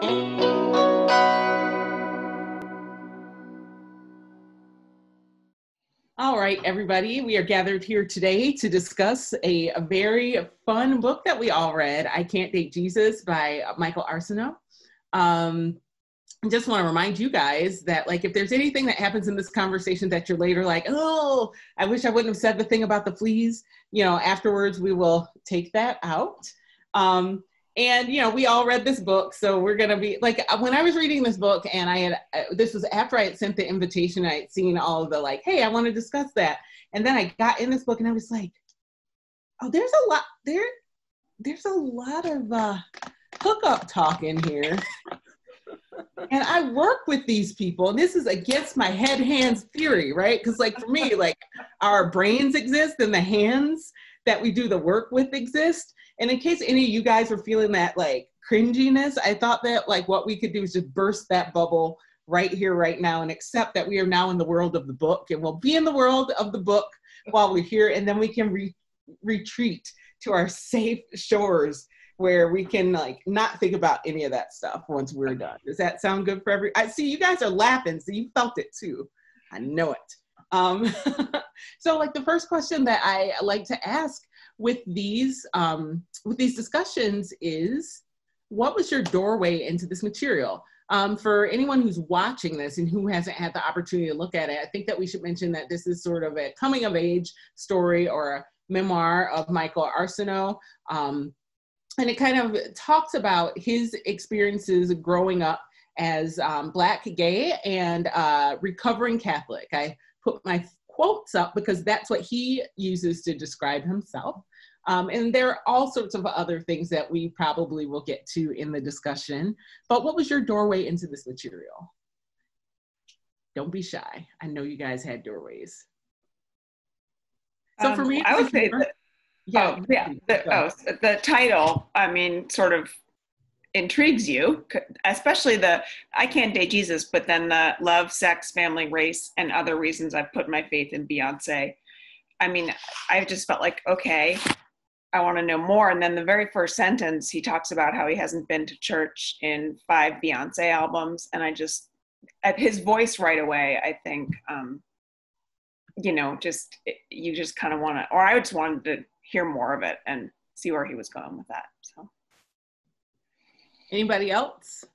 All right, everybody, we are gathered here today to discuss a very fun book that we all read, I Can't Date Jesus by Michael Arceneaux. I just want to remind you guys that, like, if there's anything that happens in this conversation that you're later like, oh, I wish I wouldn't have said the thing about the fleas, you know, afterwards we will take that out. And, you know, we all read this book, so we're going to be, like, when I was reading this book, and this was after I had sent the invitation, I had seen all of the, like, hey, I want to discuss that. And then I got in this book, and I was like, oh, there's a lot of hookup talk in here. And I work with these people, and this is against my head hands theory, right? Because, like, for me, like, our brains exist and the hands that we do the work with exist. And in case any of you guys are feeling that, like, cringiness, I thought that, like, what we could do is just burst that bubble right here, right now, and accept that we are now in the world of the book, and we'll be in the world of the book while we're here, and then we can retreat to our safe shores where we can, like, not think about any of that stuff once we're done. Does that sound good for I see you guys are laughing, so you felt it too. I know it. So, like, the first question that I like to ask with these discussions is, what was your doorway into this material? For anyone who's watching this and who hasn't had the opportunity to look at it, I think that we should mention that this is sort of a coming of age story or a memoir of Michael Arceneaux. And it kind of talks about his experiences growing up as Black, gay, and recovering Catholic. I put my quotes up because that's what he uses to describe himself. And there are all sorts of other things that we probably will get to in the discussion. But what was your doorway into this material? Don't be shy. I know you guys had doorways. So for me, I would say that, the title, I mean, sort of intrigues you, especially the I Can't Date Jesus, but then the love, sex, family, race, and other reasons I've put my faith in Beyoncé. I mean, I just felt like, okay, I want to know more. And then the very first sentence, he talks about how he hasn't been to church in 5 Beyoncé albums. And I just, at his voice right away, I think, you know, just, you just kind of want to, or I just wanted to hear more of it and see where he was going with that, so. Anybody else?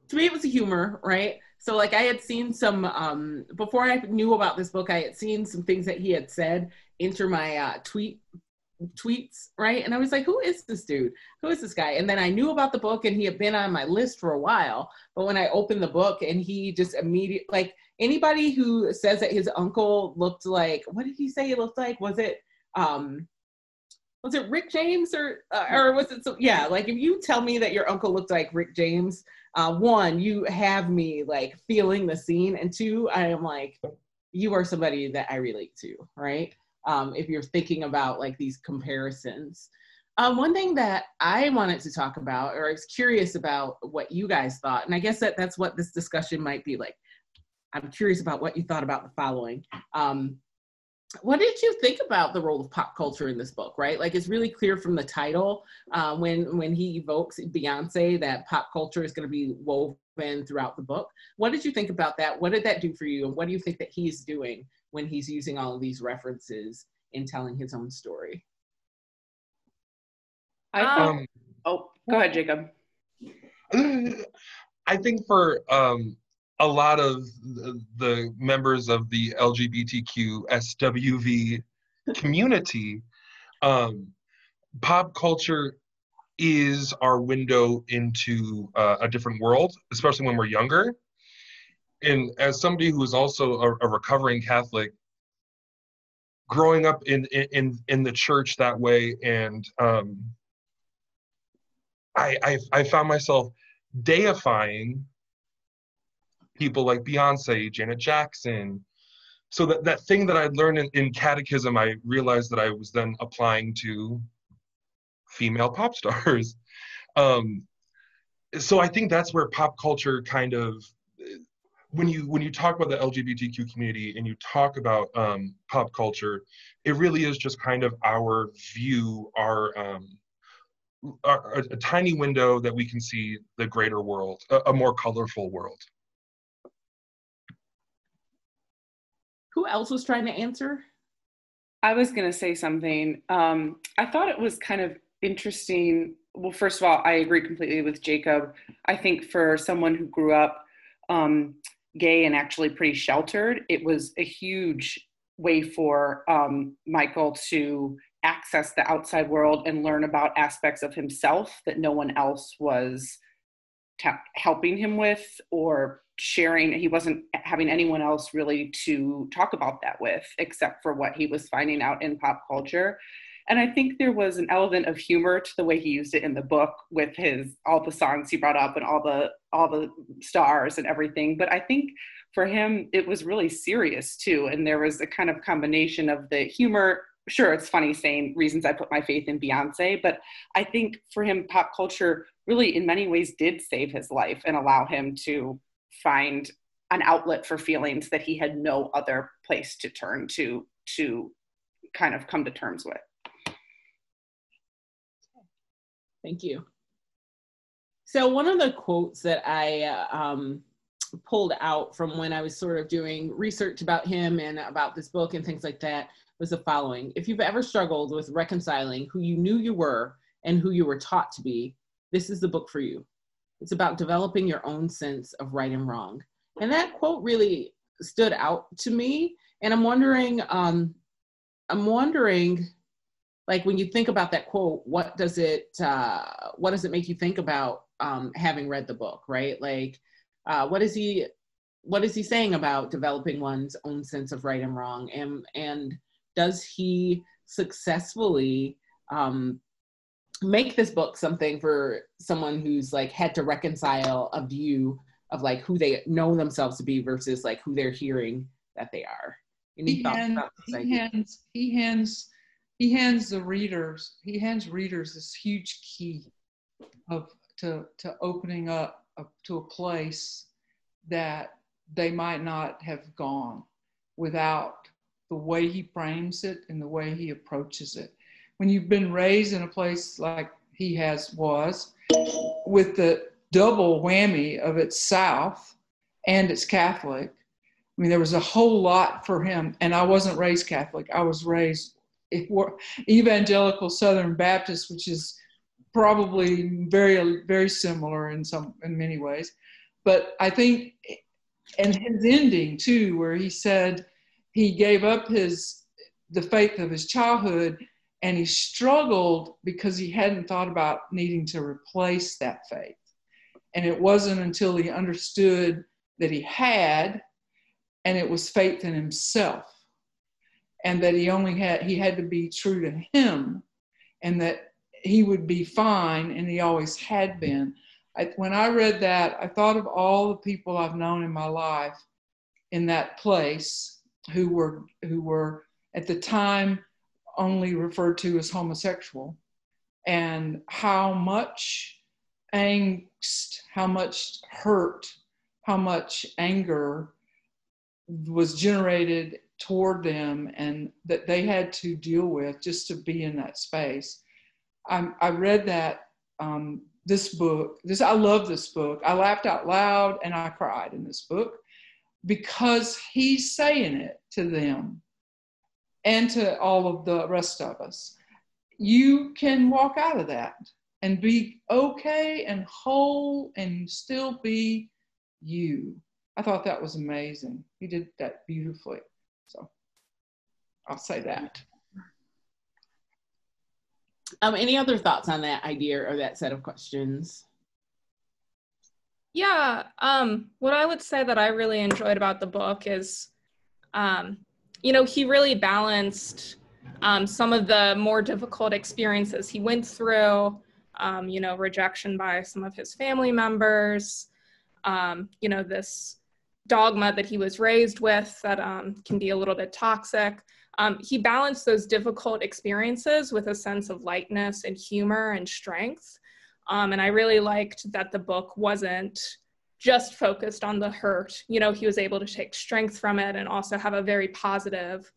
To me, it was humor, right? So, like, I had seen some, before I knew about this book, I had seen some things that he had said enter my tweets, right? And I was like, who is this dude? Who is this guy? And then I knew about the book, and he had been on my list for a while. But when I opened the book, and he just immediately, like, anybody who says that his uncle looked like, what did he say he looked like? Was it Rick James or was it, yeah, like, if you tell me that your uncle looked like Rick James, one, you have me, like, feeling the scene, and two, I am like, you are somebody that I relate to, right? If you're thinking about, like, these comparisons. One thing that I wanted to talk about, or I was curious about what you guys thought, and I guess that's what this discussion might be like. I'm curious about what you thought about the following. What did you think about the role of pop culture in this book, right? Like, it's really clear from the title when he evokes Beyoncé that pop culture is going to be woven throughout the book. What did you think about that? What did that do for you? And what do you think that he's doing when he's using all of these references in telling his own story? Go ahead, Jacob. I think for a lot of the members of the LGBTQ SWV community, pop culture is our window into a different world, especially when we're younger. And as somebody who is also a recovering Catholic, growing up in the church that way, and I found myself deifying people like Beyoncé, Janet Jackson. So that thing that I'd learned in catechism, I realized that I was then applying to female pop stars. So I think that's where pop culture kind of, when you talk about the LGBTQ community and you talk about pop culture, it really is just kind of our view, a tiny window that we can see the greater world, a more colorful world. Who else was trying to answer? I was going to say something. I thought it was kind of interesting. Well, first of all, I agree completely with Jacob. I think for someone who grew up gay and actually pretty sheltered, it was a huge way for Michael to access the outside world and learn about aspects of himself that no one else was helping him with or sharing. He wasn't having anyone else really to talk about that with, except for what he was finding out in pop culture. And I think there was an element of humor to the way he used it in the book with all the songs he brought up and all the stars and everything. But I think for him, it was really serious too. And there was a kind of combination of the humor. Sure, it's funny saying reasons I put my faith in Beyoncé, but I think for him, pop culture really in many ways did save his life and allow him to find an outlet for feelings that he had no other place to turn to kind of come to terms with. Thank you. So one of the quotes that I pulled out from when I was sort of doing research about him and about this book and things like that was the following: if you've ever struggled with reconciling who you knew you were and who you were taught to be, this is the book for you. It's about developing your own sense of right and wrong. And that quote really stood out to me. And I'm wondering, like, when you think about that quote, what does it make you think about having read the book, right? Like, what is he saying about developing one's own sense of right and wrong? And does he successfully make this book something for someone who's like had to reconcile a view of like who they know themselves to be versus like who they're hearing that they are? Any thoughts about this idea? He hands readers this huge key to opening up to a place that they might not have gone without the way he frames it and the way he approaches it. When you've been raised in a place like he was, with the double whammy of it's South and it's Catholic, I mean, there was a whole lot for him. And I wasn't raised Catholic. I was raised evangelical Southern Baptist, which is probably very, very similar in many ways. But I think, and his ending too, where he said he gave up the faith of his childhood, and he struggled because he hadn't thought about needing to replace that faith. And it wasn't until he understood that he had, and it was faith in himself, and that he had to be true to him, and that he would be fine, and he always had been. When I read that, I thought of all the people I've known in my life in that place who were at the time only referred to as homosexual, and how much angst, how much hurt, how much anger was generated toward them, and that they had to deal with just to be in that space. I read that this book. I love this book. I laughed out loud and I cried in this book because he's saying it to them and to all of the rest of us. You can walk out of that and be okay and whole and still be you. I thought that was amazing. He did that beautifully. So I'll say that. Any other thoughts on that idea or that set of questions? Yeah, what I would say that I really enjoyed about the book is, he really balanced some of the more difficult experiences he went through, rejection by some of his family members, this dogma that he was raised with that can be a little bit toxic. He balanced those difficult experiences with a sense of lightness and humor and strength. And I really liked that the book wasn't just focused on the hurt. He was able to take strength from it and also have a very positive,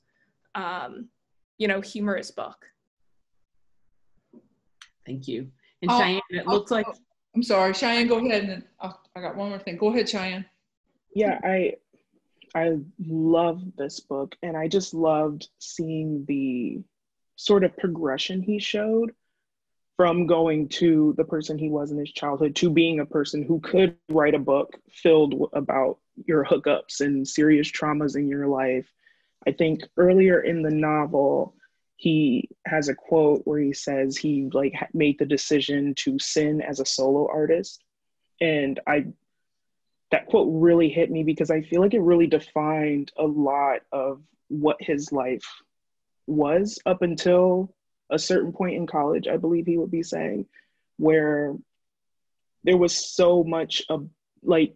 humorous book. Thank you. And Cheyenne, it looks like. I'm sorry, Cheyenne, go ahead, and then I got one more thing. Go ahead, Cheyenne. Yeah, I love this book, and I just loved seeing the sort of progression he showed from going to the person he was in his childhood to being a person who could write a book filled about your hookups and serious traumas in your life. I think earlier in the novel, he has a quote where he says he like made the decision to sin as a solo artist. And that quote really hit me because I feel like it really defined a lot of what his life was up until a certain point in college, I believe he would be saying, where there was so much of like,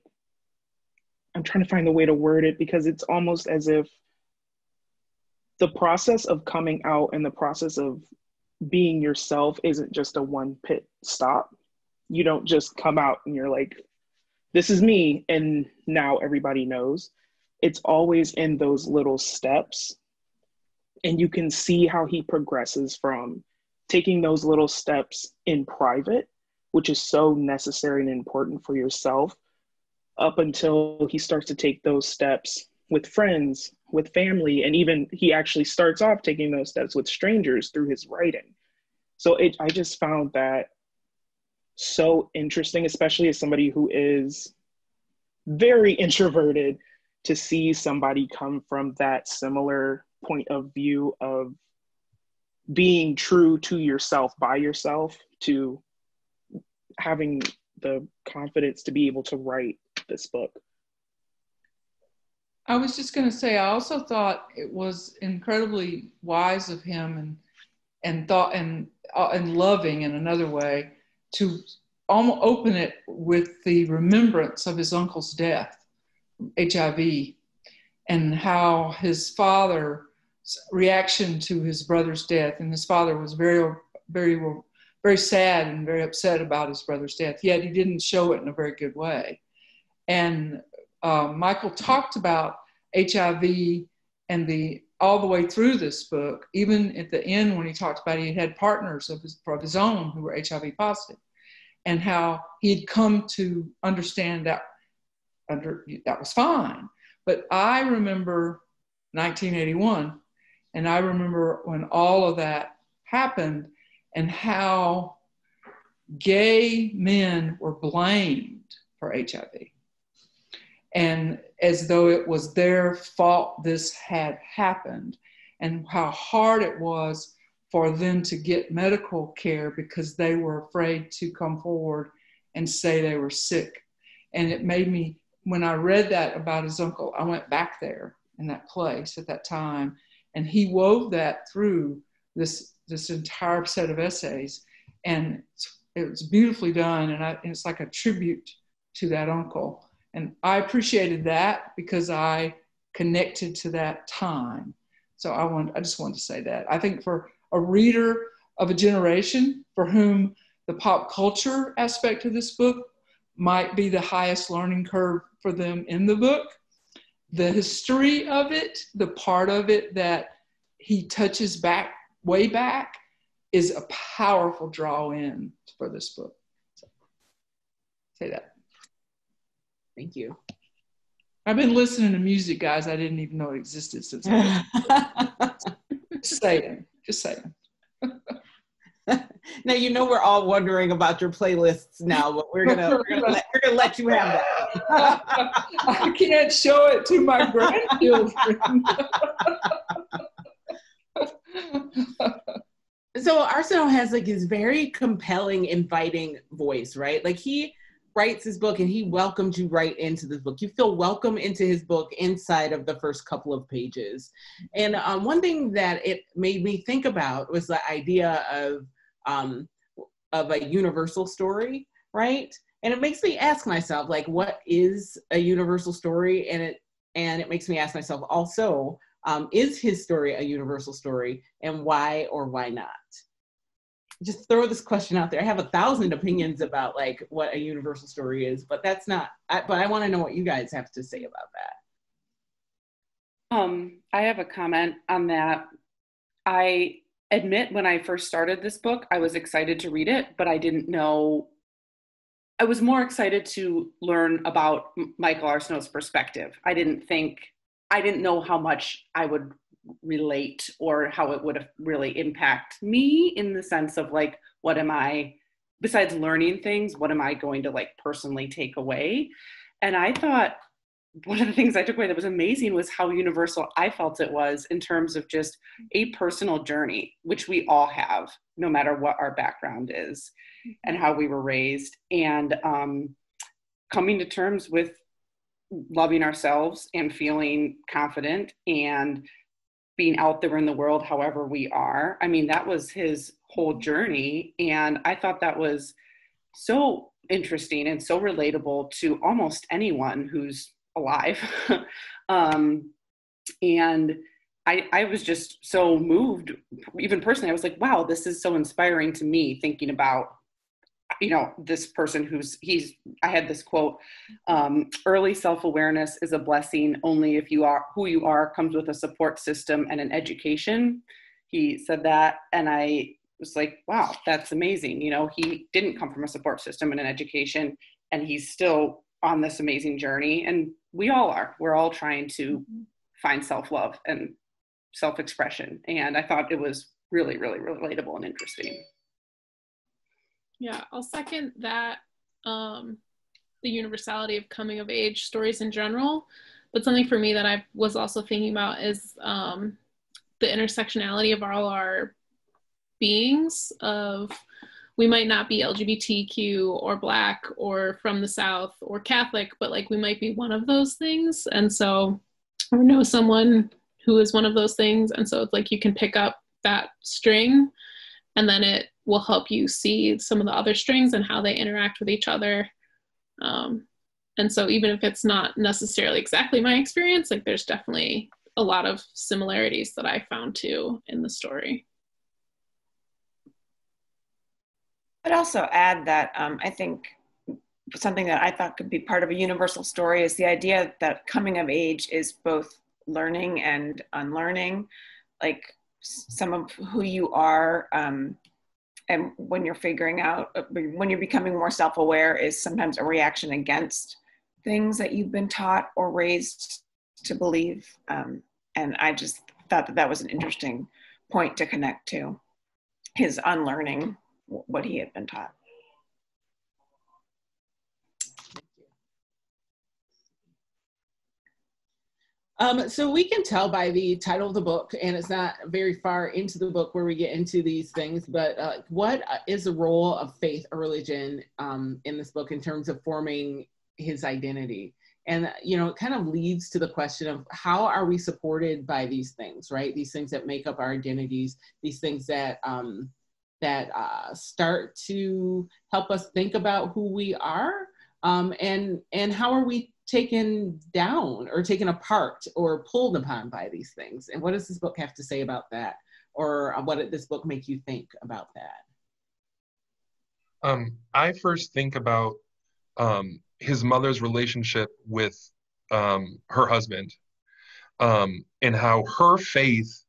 I'm trying to find the way to word it because it's almost as if the process of coming out and the process of being yourself isn't just a one pit stop. You don't just come out and you're like, this is me, and now everybody knows. It's always in those little steps. And you can see how he progresses from taking those little steps in private, which is so necessary and important for yourself, up until he starts to take those steps with friends, with family, and even he actually starts off taking those steps with strangers through his writing. So I just found that so interesting, especially as somebody who is very introverted, to see somebody come from that similar point of view of being true to yourself by yourself to having the confidence to be able to write this book. I was just going to say, I also thought it was incredibly wise of him and loving in another way to almost open it with the remembrance of his uncle's death, HIV, and how his father's reaction to his brother's death. And his father was very, very, very sad and very upset about his brother's death, yet he didn't show it in a very good way. And Michael talked about HIV and all the way through this book, even at the end when he talked about he had partners of his own who were HIV positive, and how he'd come to understand that that was fine. But I remember 1981, and I remember when all of that happened and how gay men were blamed for HIV. And as though it was their fault this had happened, and how hard it was for them to get medical care because they were afraid to come forward and say they were sick. And it made me, when I read that about his uncle, I went back there in that place at that time, and he wove that through this entire set of essays, and it was beautifully done, and it's like a tribute to that uncle. And I appreciated that because I connected to that time. So I just wanted to say that. I think for a reader of a generation for whom the pop culture aspect of this book might be the highest learning curve for them in the book, the history of it, the part of it that he touches back, way back, is a powerful draw in for this book. So, say that. Thank you. I've been listening to music, guys. I didn't even know it existed since. Just saying. Now you know we're all wondering about your playlists now, but we're gonna let you have that. I can't show it to my grandchildren. So Arceneaux has like his very compelling, inviting voice, right? Like he writes his book and he welcomes you right into this book. You feel welcome into his book inside of the first couple of pages. And one thing that it made me think about was the idea of a universal story, right? And it makes me ask myself, like, what is a universal story? And it makes me ask myself also, is his story a universal story, and why or why not? Just throw this question out there. I have 1,000 opinions about like what a universal story is, but that's not, but I want to know what you guys have to say about that. I have a comment on that. I admit when I first started this book, I was excited to read it, but I didn't know. I was more excited to learn about Michael Arceneaux's perspective. I didn't know how much I would relate or how it would really impact me, in the sense of like, what am I, besides learning things, what am I going to like personally take away? And I thought one of the things I took away that was amazing was how universal I felt it was, in terms of just a personal journey, which we all have, no matter what our background is and how we were raised, and coming to terms with loving ourselves and feeling confident and being out there in the world however we are. I mean, that was his whole journey. And I thought that was so interesting and so relatable to almost anyone who's alive. And I was just so moved, even personally. I was like, wow, this is so inspiring to me, thinking about, you know, this person I had this quote, early self-awareness is a blessing only if you are who you are comes with a support system and an education. He said that, and I was like, wow, that's amazing. You know, he didn't come from a support system and an education, and he's still on this amazing journey. And we all are. We're all trying to find self-love and self-expression. And I thought it was really, really relatable and interesting. Yeah, I'll second that, the universality of coming of age stories in general. But something for me that I was also thinking about is the intersectionality of all our beings. Of, we might not be LGBTQ or Black or from the South or Catholic, but like we might be one of those things. And so, or know someone who is one of those things. And so it's like you can pick up that string, and then it will help you see some of the other strings and how they interact with each other. And so even if it's not necessarily exactly my experience, like there's definitely a lot of similarities that I found too in the story. I'd also add that I think something that I thought could be part of a universal story is the idea that coming of age is both learning and unlearning, like some of who you are. And when you're figuring out, when you're becoming more self-aware, is sometimes a reaction against things that you've been taught or raised to believe. And I just thought that was an interesting point to connect to, his unlearning what he had been taught. So we can tell by the title of the book, and it's not very far into the book where we get into these things, but what is the role of faith or religion in this book in terms of forming his identity? And, you know, it kind of leads to the question of how are we supported by these things, right? These things that make up our identities, these things that start to help us think about who we are, and how are we taken down or taken apart or pulled upon by these things? And what does this book have to say about that? Or what did this book make you think about that? I first think about his mother's relationship with her husband, and how her faith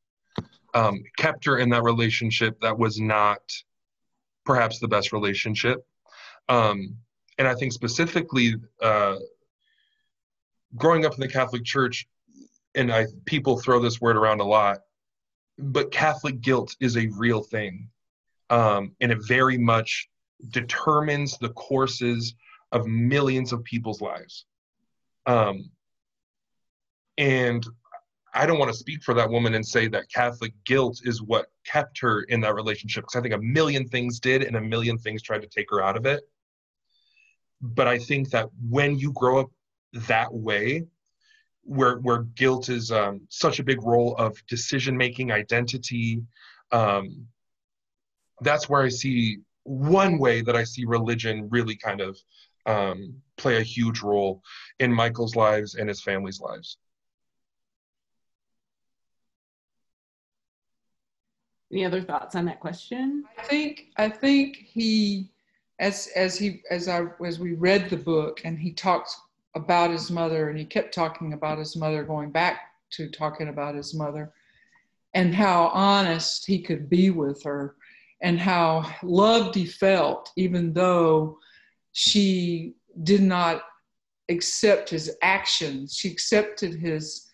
kept her in that relationship that was not perhaps the best relationship. And I think specifically, growing up in the Catholic Church, and people throw this word around a lot, but Catholic guilt is a real thing. And it very much determines the courses of millions of people's lives. And I don't want to speak for that woman and say that Catholic guilt is what kept her in that relationship, because I think a million things did and a million things tried to take her out of it. But I think that when you grow up that way, where guilt is such a big role of decision-making, identity, that's where I see one way that I see religion really kind of play a huge role in Michael's lives and his family's lives. Any other thoughts on that question? I think he, as we read the book, and he talks about his mother, and he kept talking about his mother, going back to talking about his mother. and how honest he could be with her, and how loved he felt, even though she did not accept his actions. She accepted his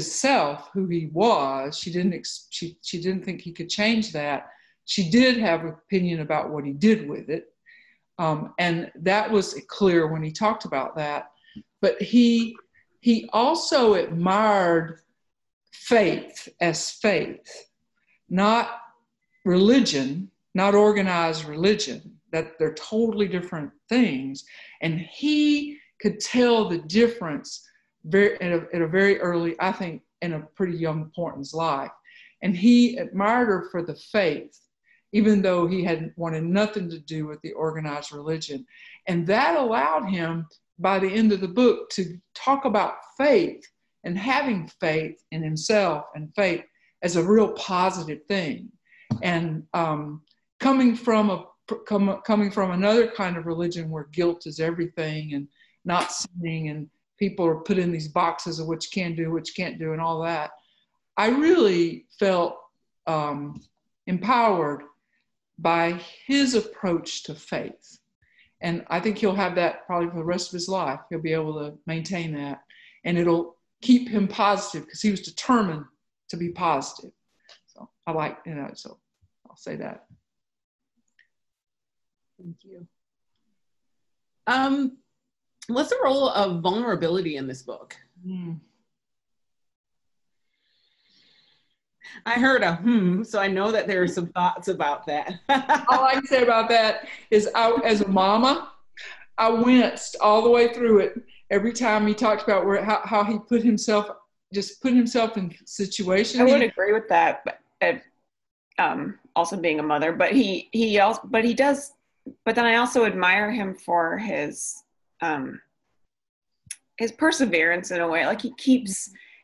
self, who he was. She didn't think he could change that. She did have an opinion about what he did with it. And that was clear when he talked about that. But he also admired faith as faith, not religion, not organized religion, that they're totally different things. And he could tell the difference at a very early, I think, in a pretty young point in his life. And he admired her for the faith, even though he had wanted nothing to do with the organized religion. And that allowed him, by the end of the book, to talk about faith and having faith in himself and faith as a real positive thing. And coming from another kind of religion where guilt is everything and not sinning, and people are put in these boxes of what you can do, what you can't do, and all that, I really felt empowered by his approach to faith. And I think he'll have that probably for the rest of his life. He'll be able to maintain that. And it'll keep him positive because he was determined to be positive. So I like, so I'll say that. Thank you. What's the role of vulnerability in this book? I heard a so I know that there are some thoughts about that. All I can say about that is, as a mama, I winced all the way through it every time he talked about how he put himself in situations. I would agree with that, but also being a mother, but but then I also admire him for his perseverance in a way. Like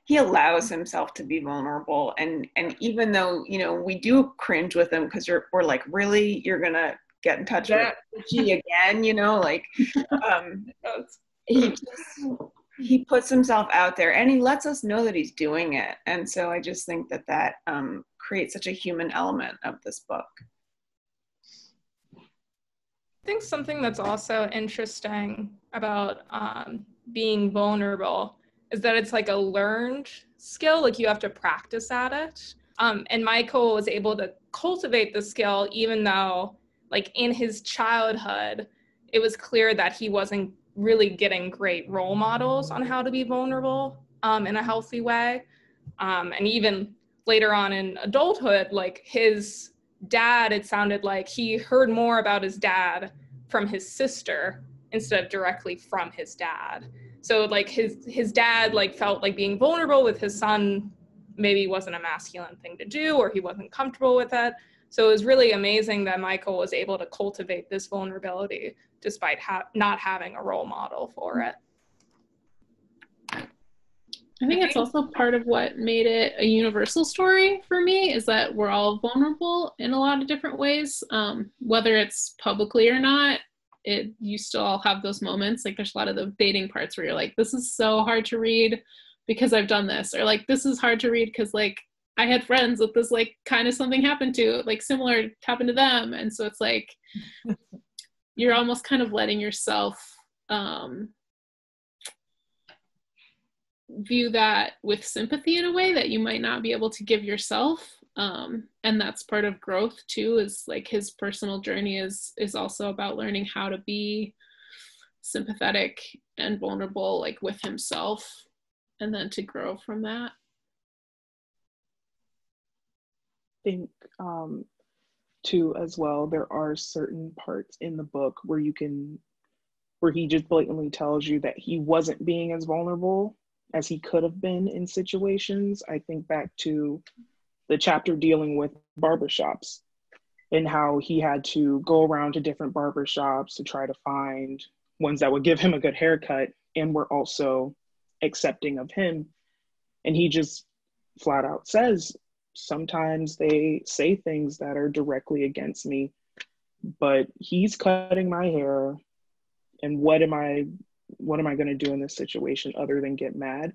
he allows himself to be vulnerable, and even though we do cringe with him because we're like, really, you're gonna get in touch with G again, like he puts himself out there and he lets us know that he's doing it. And so I just think that creates such a human element of this book. I think something that's also interesting about being vulnerable is that it's like a learned skill, like you have to practice at it. And Michael was able to cultivate the skill, even though like in his childhood, it was clear that he wasn't really getting great role models on how to be vulnerable in a healthy way. And even later on in adulthood, like his dad, it sounded like he heard more about his dad from his sister instead of directly from his dad. So like his dad like felt like being vulnerable with his son maybe wasn't a masculine thing to do, or he wasn't comfortable with it. So it was really amazing that Michael was able to cultivate this vulnerability despite not having a role model for it. I think it's also part of what made it a universal story for me, is that we're all vulnerable in a lot of different ways, whether it's publicly or not. You still all have those moments. Like there's a lot of the dating parts where you're like, this is so hard to read because I've done this, or like this is hard to read because like I had friends with this like kind of something happened to, like similar happened to them. And so it's like you're almost kind of letting yourself view that with sympathy in a way that you might not be able to give yourself. And that's part of growth too, is like his personal journey is also about learning how to be sympathetic and vulnerable, like with himself, and then to grow from that. I think too as well, there are certain parts in the book where he just blatantly tells you that he wasn't being as vulnerable as he could have been in situations. I think back to the chapter dealing with barbershops and how he had to go around to different barbershops to try to find ones that would give him a good haircut and were also accepting of him. And he just flat out says, sometimes they say things that are directly against me, but he's cutting my hair, and what am I going to do in this situation other than get mad?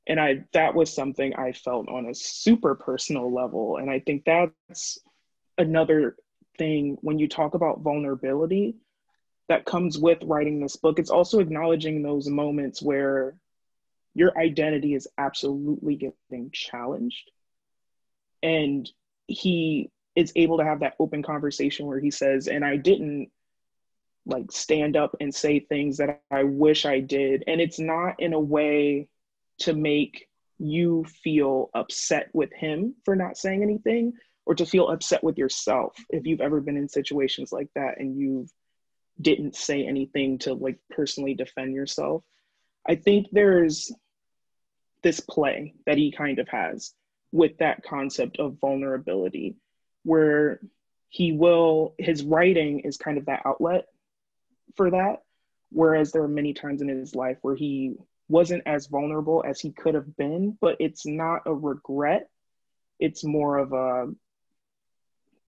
And that was something I felt on a super personal level. And I think that's another thing when you talk about vulnerability that comes with writing this book. It's also acknowledging those moments where your identity is absolutely getting challenged. And he is able to have that open conversation where he says, and I didn't like stand up and say things that I wish I did. And it's not in a way to make you feel upset with him for not saying anything, or to feel upset with yourself if you've ever been in situations like that and you didn't say anything to like personally defend yourself. I think there's this play that he kind of has with that concept of vulnerability, where his writing is kind of that outlet for that. Whereas there are many times in his life where he wasn't as vulnerable as he could have been, but it's not a regret. It's more of a,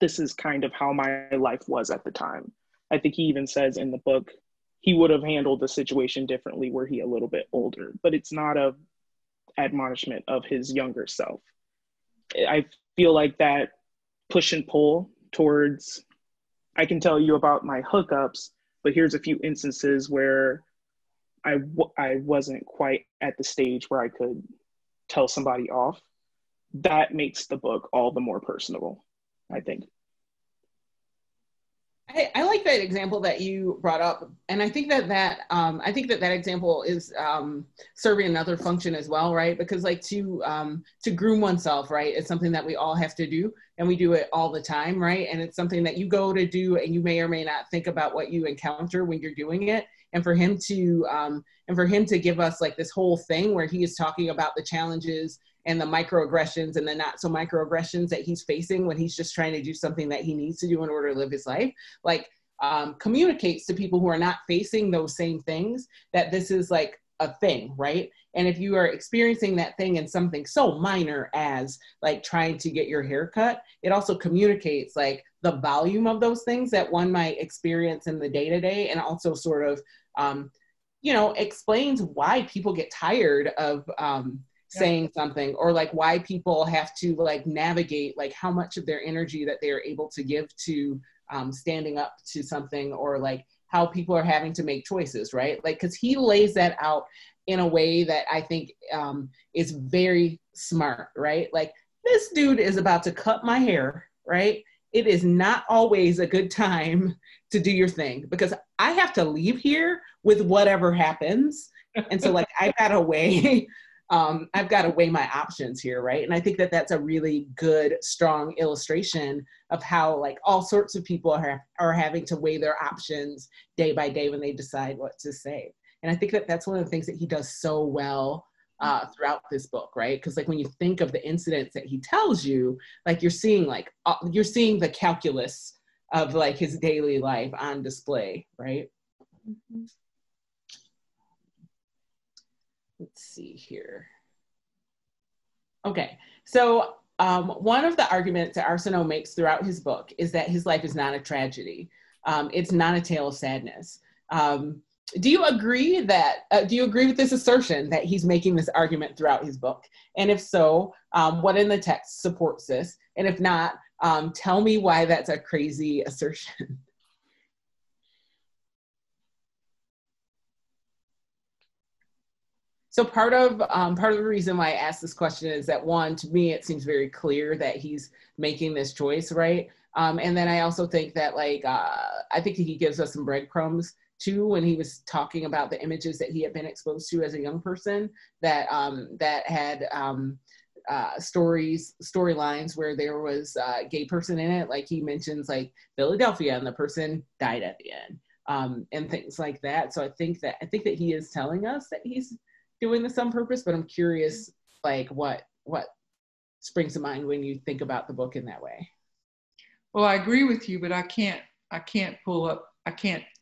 this is kind of how my life was at the time. I think he even says in the book, he would have handled the situation differently were he a little bit older, but it's not a admonishment of his younger self. I feel like that push and pull towards, I can tell you about my hookups, but here's a few instances where I wasn't quite at the stage where I could tell somebody off. That makes the book all the more personable, I think. I like that example that you brought up, and I think that example is serving another function as well, right? Because like to groom oneself, right, is something that we all have to do, and we do it all the time, right? And it's something that you go to do, and you may or may not think about what you encounter when you're doing it. And for him to give us like this whole thing where he is talking about the challenges and the microaggressions and the not so microaggressions that he's facing when he's just trying to do something that he needs to do in order to live his life, like communicates to people who are not facing those same things that this is like a thing, right? And if you are experiencing that thing in something so minor as like trying to get your hair cut, it also communicates like the volume of those things that one might experience in the day-to-day, and also sort of, explains why people get tired of saying something, or like why people have to like navigate like how much of their energy that they are able to give to standing up to something, or like how people are having to make choices, right? Like, because he lays that out in a way that I think is very smart, right? Like, this dude is about to cut my hair, right? It is not always a good time to do your thing, because I have to leave here with whatever happens. And so like, I've got to weigh my options here, right? And I think that that's a really good, strong illustration of how like all sorts of people are having to weigh their options day by day when they decide what to say. And I think that that's one of the things that he does so well throughout this book, right? Because like when you think of the incidents that he tells you, like you're seeing the calculus of like his daily life on display, right? Mm-hmm. Let's see here. Okay, so one of the arguments that Arceneaux makes throughout his book is that his life is not a tragedy. It's not a tale of sadness. Do you agree with this assertion that he's making this argument throughout his book? And if so, what in the text supports this? And if not, tell me why that's a crazy assertion. So part of the reason why I asked this question is that, one, to me, it seems very clear that he's making this choice, right? And then I also think that I think he gives us some breadcrumbs too, when he was talking about the images that he had been exposed to as a young person that had storylines where there was a gay person in it. Like he mentions like Philadelphia and the person died at the end, and things like that. So I think that he is telling us that he's doing this on purpose, but I'm curious like what springs to mind when you think about the book in that way. Well, I agree with you, but I can't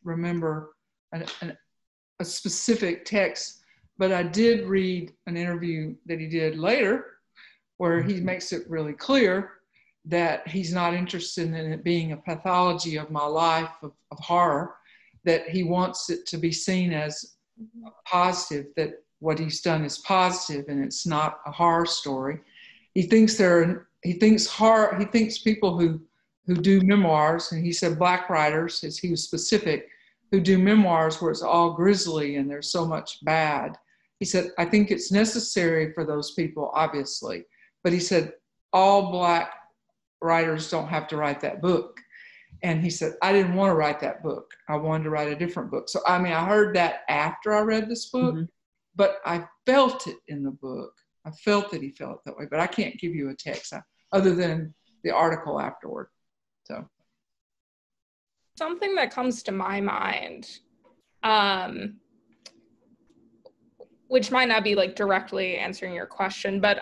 remember a specific text, but I did read an interview that he did later where he makes it really clear that he's not interested in it being a pathology of my life of horror, that he wants it to be seen as positive, that what he's done is positive and it's not a horror story. He thinks people who do memoirs, and he said Black writers, as he was specific, who do memoirs where it's all grisly and there's so much bad. He said, I think it's necessary for those people, obviously. But he said, all Black writers don't have to write that book. And he said, I didn't want to write that book. I wanted to write a different book. So, I mean, I heard that after I read this book, but I felt it in the book. I felt that he felt that way, but I can't give you a text other than the article afterward. So, something that comes to my mind, which might not be like directly answering your question, but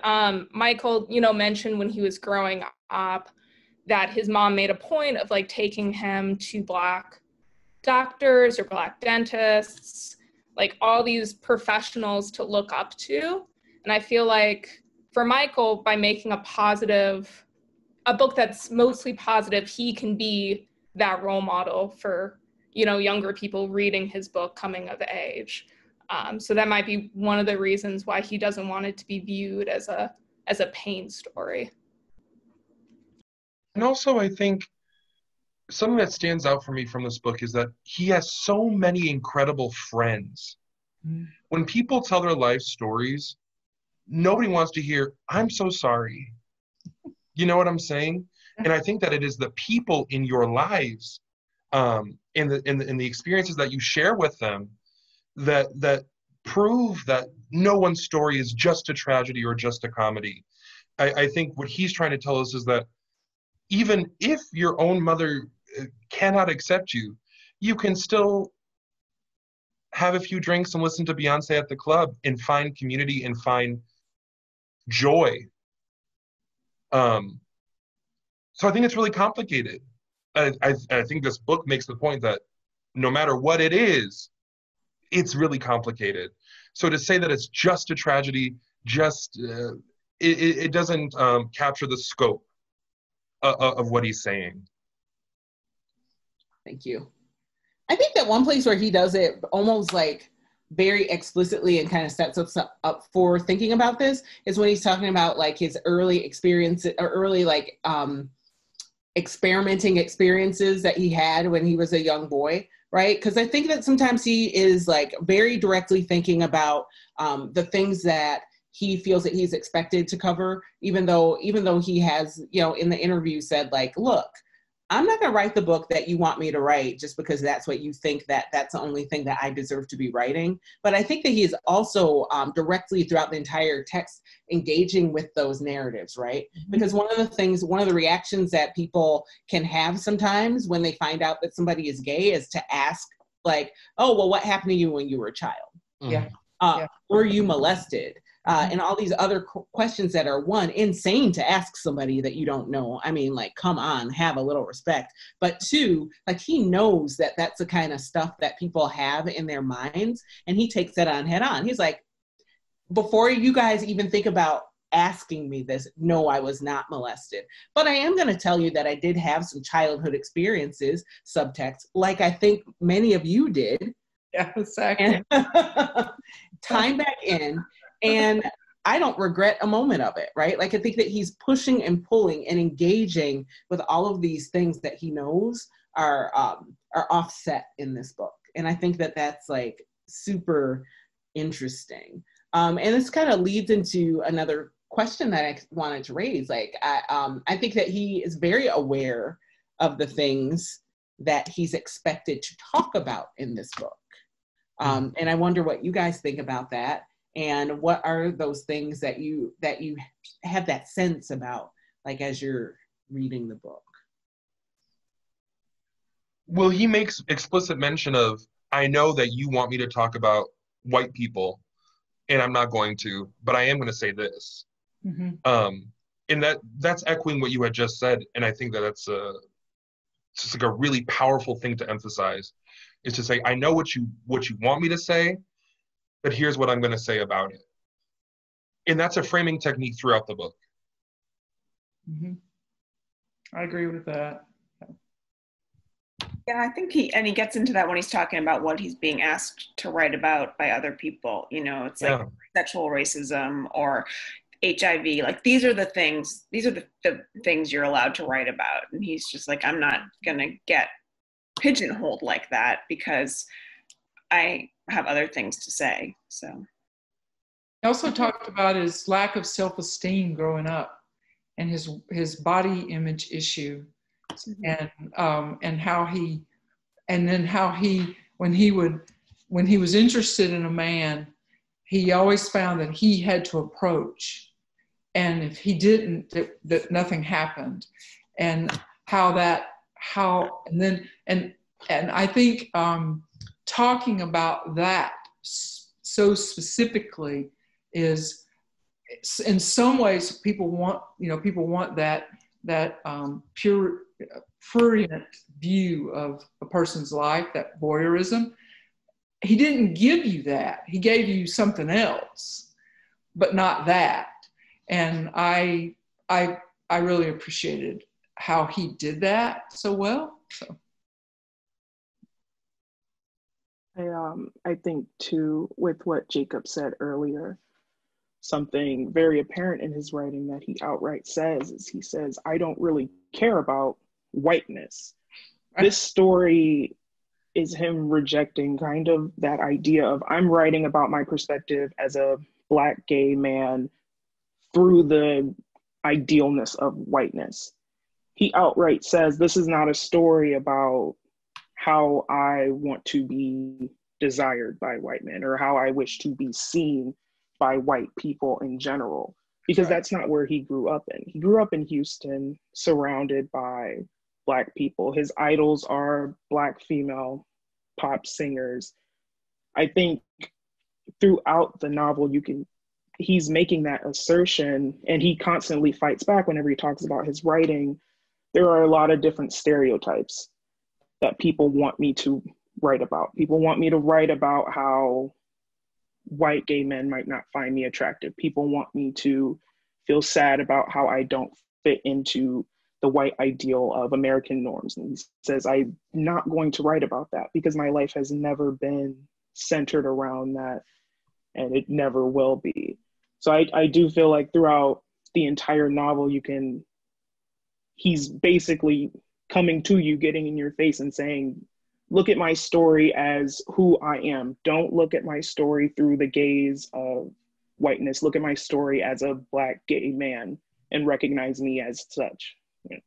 Michael, mentioned when he was growing up that his mom made a point of like taking him to Black doctors or Black dentists, like all these professionals to look up to. And I feel like for Michael, by making a book that's mostly positive, he can be that role model for, younger people reading his book coming of age. So that might be one of the reasons why he doesn't want it to be viewed as a pain story. And also, I think something that stands out for me from this book is that he has so many incredible friends. When people tell their life stories, nobody wants to hear, I'm so sorry. You know what I'm saying? And I think that it is the people in your lives, in the experiences that you share with them, that prove that no one's story is just a tragedy or just a comedy. I think what he's trying to tell us is that even if your own mother cannot accept you, you can still have a few drinks and listen to Beyoncé at the club and find community and find joy. So I think it's really complicated. I think this book makes the point that no matter what it is, it's really complicated. So to say that it's just a tragedy, it doesn't capture the scope of what he's saying. Thank you. I think that one place where he does it almost like very explicitly and kind of sets us up for thinking about this is when he's talking about like his early experiences or early like experimenting experiences that he had when he was a young boy, right? Because I think that sometimes he is like very directly thinking about the things that he feels that he's expected to cover, even though he has, in the interview said like, look, I'm not going to write the book that you want me to write just because that's what you think that's the only thing that I deserve to be writing. But I think that he is also directly throughout the entire text engaging with those narratives, right? Because one of the reactions that people can have sometimes when they find out that somebody is gay is to ask like, oh, well, what happened to you when you were a child? Yeah. Were you molested? And all these other questions that are, one, insane to ask somebody that you don't know. I mean, like, come on, have a little respect. But two, like, he knows that that's the kind of stuff that people have in their minds, and he takes that on head on. He's like, before you guys even think about asking me this, no, I was not molested. But I am going to tell you that I did have some childhood experiences, subtext, like I think many of you did. Yeah, exactly. Time back in. And I don't regret a moment of it, right? Like, I think that he's pushing and pulling and engaging with all of these things that he knows are offset in this book. And I think that that's like super interesting. And this kind of leads into another question that I wanted to raise. Like, I think that he is very aware of the things that he's expected to talk about in this book. And I wonder what you guys think about that. And what are those things that you have that sense about, like, as you're reading the book? Well, he makes explicit mention of, I know that you want me to talk about white people, and I'm not going to, but I am going to say this. And that's echoing what you had just said, and I think that it's just like a really powerful thing to emphasize, is to say, I know what you want me to say, but here's what I'm going to say about it. And that's a framing technique throughout the book. I agree with that. Yeah, I think he gets into that when he's talking about what he's being asked to write about by other people. You know, it's like sexual racism or HIV. Like these are the things you're allowed to write about. And he's just like, I'm not gonna get pigeonholed like that because I have other things to say. So he also talked about his lack of self-esteem growing up and his body image issue. And how he when he was interested in a man, he always found that he had to approach, and if he didn't, that nothing happened, and I think talking about that so specifically is, in some ways, people want that pure prurient view of a person's life, that voyeurism. He didn't give you that. He gave you something else, but not that. And I really appreciated how he did that so well. So I think too, with what Jacob said earlier, something very apparent in his writing that he outright says is, he says, I don't really care about whiteness. This story is him rejecting kind of that idea of, I'm writing about my perspective as a Black gay man through the idealness of whiteness. He outright says, this is not a story about how I want to be desired by white men or how I wish to be seen by white people in general, because that's not where he grew up in. He grew up in Houston, surrounded by Black people. His idols are Black female pop singers. I think throughout the novel, he's making that assertion, and he constantly fights back whenever he talks about his writing. There are a lot of different stereotypes that people want me to write about. People want me to write about how white gay men might not find me attractive. People want me to feel sad about how I don't fit into the white ideal of American norms. And he says, I'm not going to write about that because my life has never been centered around that, and it never will be. So I do feel like throughout the entire novel, he's basically coming to you, getting in your face and saying, look at my story as who I am. Don't look at my story through the gaze of whiteness. Look at my story as a Black gay man and recognize me as such. Yeah.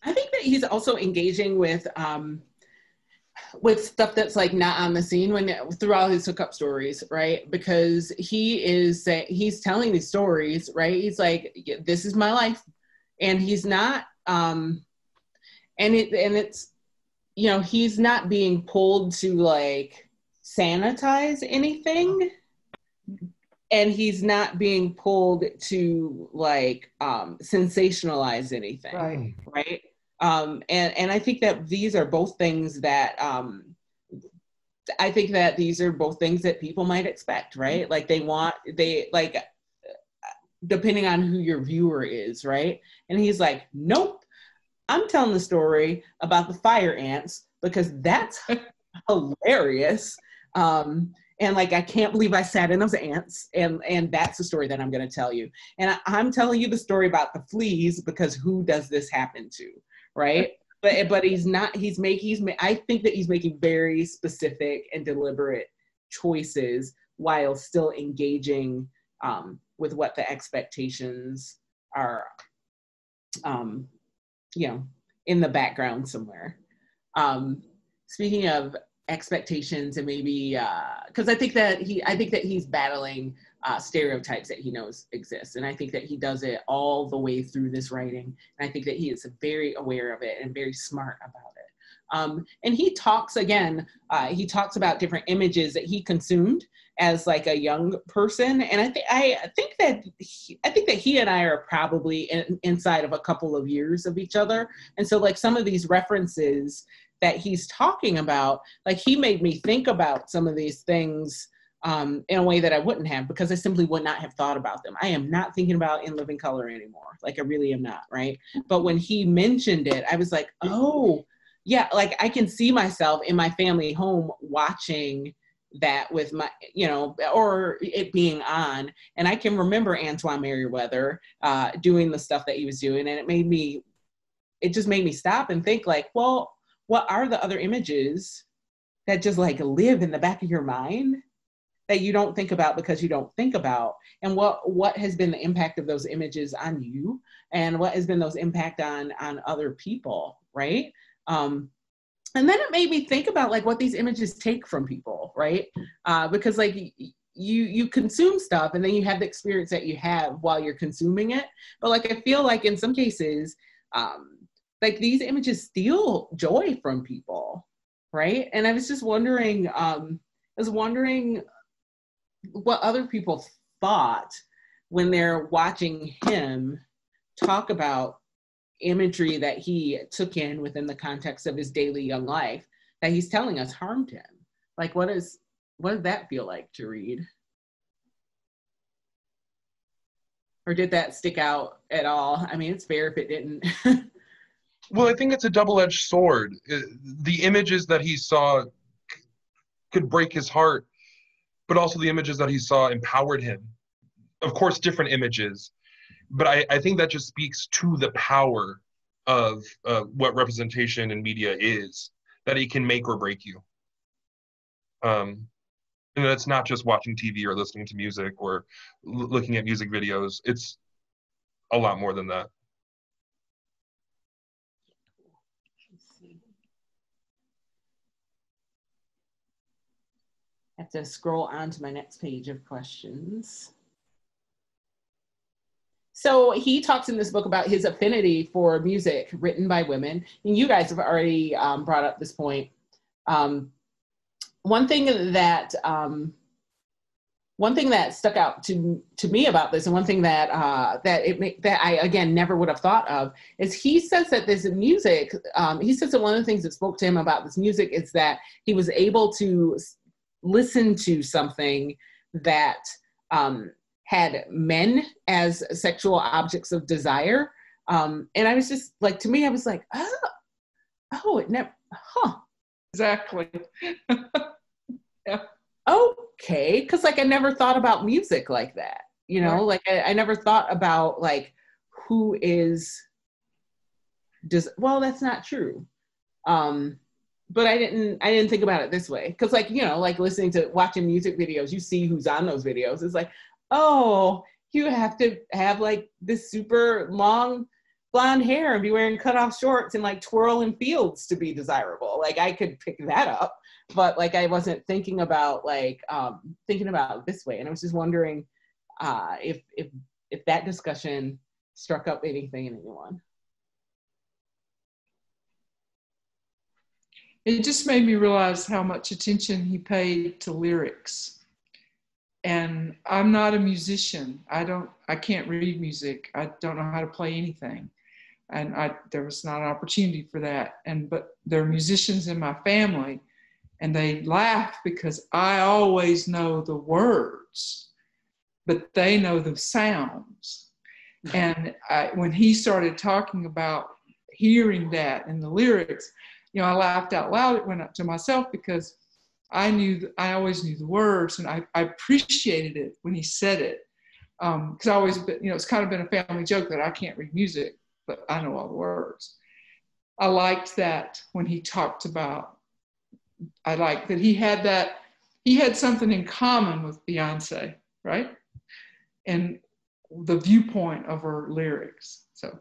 I think that he's also engaging with stuff that's like not on the scene through all his hookup stories, right? Because he's telling these stories, right? He's like, this is my life. And he's not, it's, he's not being pulled to like sanitize anything, and he's not being pulled to like sensationalize anything, right? And I think that these are both things that people might expect, right? Like depending on who your viewer is, right? And he's like, nope, I'm telling the story about the fire ants because that's hilarious. And like, I can't believe I sat in those ants, and that's the story that I'm going to tell you. And I'm telling you the story about the fleas because who does this happen to, right? But I think that he's making very specific and deliberate choices while still engaging with what the expectations are, in the background somewhere. Speaking of expectations, and maybe because I think that he's battling stereotypes that he knows exist, and I think that he does it all the way through this writing, and I think that he is very aware of it and very smart about it. And he talks about different images that he consumed as like a young person, and I think that he and I are probably inside of a couple of years of each other, and so like some of these references that he's talking about, like he made me think about some of these things in a way that I wouldn't have, because I simply would not have thought about them. I am not thinking about In Living Color anymore. Like, I really am not, right? But when he mentioned it, I was like, oh, yeah, like I can see myself in my family home watching that with my, you know, or it being on. And I can remember Antoine Merriweather doing the stuff that he was doing. And it just made me stop and think like, well, what are the other images that just like live in the back of your mind that you don't think about because you don't think about? And what has been the impact of those images on you? And what has been those impact on other people, right? And then it made me think about like what these images take from people, right? Because like you consume stuff and then you have the experience that you have while you're consuming it. But like, I feel like in some cases, like these images steal joy from people, right? And I was just wondering, what other people thought when they're watching him talk about imagery that he took in within the context of his daily young life that he's telling us harmed him. Like, what does that feel like to read? Or did that stick out at all? I mean, it's fair if it didn't. Well, I think it's a double-edged sword. The images that he saw could break his heart, but also the images that he saw empowered him. Of course, different images, but I think that just speaks to the power of what representation in media is, that it can make or break you. And it's not just watching TV or listening to music or looking at music videos. It's a lot more than that. I have to scroll on to my next page of questions. So he talks in this book about his affinity for music written by women. And you guys have already brought up this point. One thing that stuck out to me about this, and one thing that I again never would have thought of, is he says that this music. He says that one of the things that spoke to him about this music is that he was able to listen to something that had men as sexual objects of desire. And I was just like, to me, I was like, oh, it never, Exactly. Yeah. Okay. Cause like, I never thought about music like that, you know, like I never thought about like who is, well, that's not true. But I didn't think about it this way. Cause like, you know, like watching music videos, you see who's on those videos. It's like, oh, you have to have like this super long blonde hair and be wearing cutoff shorts and like twirl in fields to be desirable. Like I could pick that up, but like I wasn't thinking about like thinking about it this way. And I was just wondering if that discussion struck up anything in anyone. It just made me realize how much attention he paid to lyrics. And I'm not a musician. I can't read music. I don't know how to play anything. And there was not an opportunity for that. But there are musicians in my family, and they laugh because I always know the words, but they know the sounds. And when he started talking about hearing that in the lyrics, you know, I laughed out loud. It went up to myself because I always knew the words, and I appreciated it when he said it. Because I always, you know, it's kind of been a family joke that I can't read music, but I know all the words. I liked that when he talked about, I liked that he had something in common with Beyoncé, right? And the viewpoint of her lyrics. So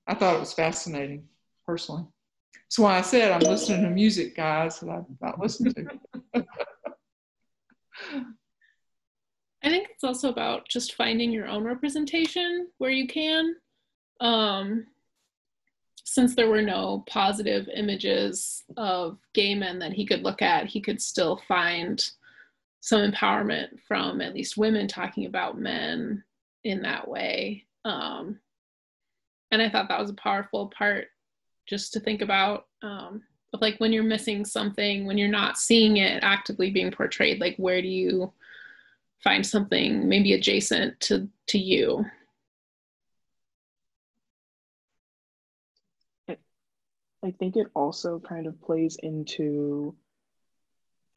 I thought it was fascinating, personally. That's why I said I'm listening to music, guys, that I'm not listening to. I think it's also about just finding your own representation where you can. Since there were no positive images of gay men that he could look at, he could still find some empowerment from at least women talking about men in that way. And I thought that was a powerful part just to think about, but like when you're missing something, when you're not seeing it actively being portrayed, like where do you find something maybe adjacent to you. I think it also kind of plays into